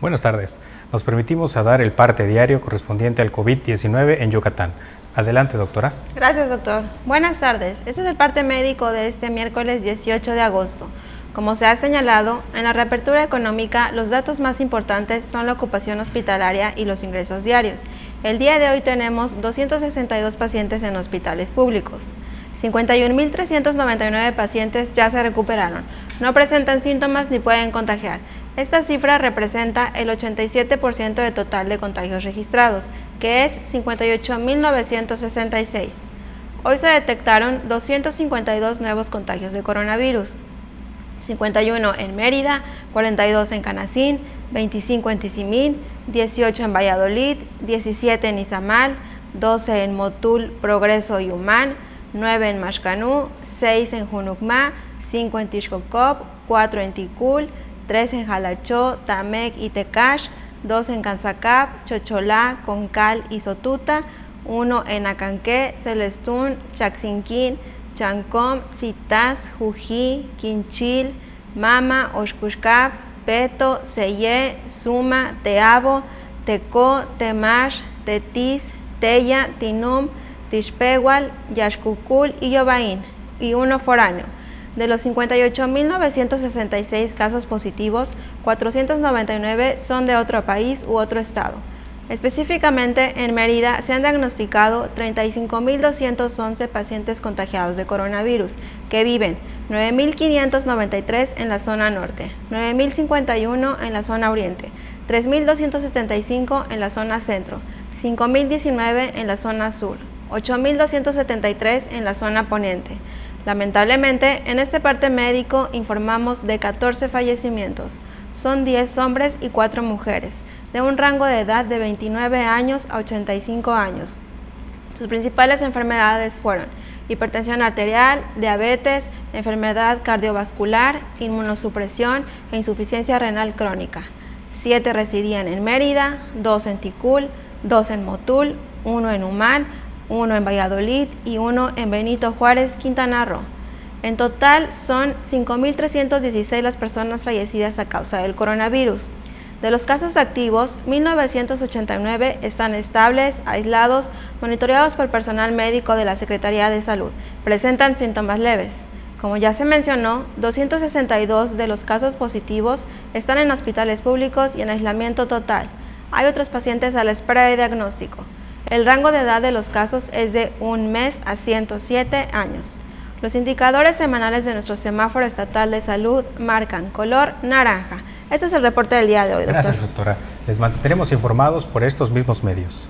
Buenas tardes. Nos permitimos dar el parte diario correspondiente al COVID-19 en Yucatán. Adelante, doctora. Gracias, doctor. Buenas tardes. Este es el parte médico de este miércoles 18 de agosto. Como se ha señalado, en la reapertura económica los datos más importantes son la ocupación hospitalaria y los ingresos diarios. El día de hoy tenemos 262 pacientes en hospitales públicos. 51.399 pacientes ya se recuperaron, no presentan síntomas ni pueden contagiar. Esta cifra representa el 87% del total de contagios registrados, que es 58.966. Hoy se detectaron 252 nuevos contagios de coronavirus, 51 en Mérida, 42 en Canacín, 25 en Tizimín, 18 en Valladolid, 17 en Izamal, 12 en Motul, Progreso y Humán, 9 en Maxcanú, 6 en Junucmá, 5 en Tixcocop, 4 en Ticul, 3 en Jalachó, Tamec y Tecash, 2 en Canzacap, Chocholá, Concal y Sotuta, 1 en Acanqué, Celestún, Chaxinquín, Chancom, Citas, Jují, Quinchil, Mama, Oxcuxcap, Peto, Seyé, Suma, Teabo, Tecó, Temash, Tetis, Teya, Tinum, Tixpehual, Yaxcucul y Yobaín, y 1 foráneo. De los 58.966 casos positivos, 499 son de otro país u otro estado. Específicamente, en Mérida se han diagnosticado 35.211 pacientes contagiados de coronavirus, que viven 9.593 en la zona norte, 9.051 en la zona oriente, 3.275 en la zona centro, 5.019 en la zona sur, 8.273 en la zona poniente. Lamentablemente, en este parte médico informamos de 14 fallecimientos. Son 10 hombres y 4 mujeres, de un rango de edad de 29 años a 85 años. Sus principales enfermedades fueron hipertensión arterial, diabetes, enfermedad cardiovascular, inmunosupresión e insuficiencia renal crónica. 7 residían en Mérida, 2 en Ticul, 2 en Motul, 1 en Humán, 1 en Valladolid y 1 en Benito Juárez, Quintana Roo. En total son 5.316 las personas fallecidas a causa del coronavirus. De los casos activos, 1.989 están estables, aislados, monitoreados por personal médico de la Secretaría de Salud. Presentan síntomas leves. Como ya se mencionó, 262 de los casos positivos están en hospitales públicos y en aislamiento total. Hay otros pacientes a la espera de diagnóstico. El rango de edad de los casos es de 1 mes a 107 años. Los indicadores semanales de nuestro semáforo estatal de salud marcan color naranja. Este es el reporte del día de hoy, doctor. Gracias, doctora. Les mantendremos informados por estos mismos medios.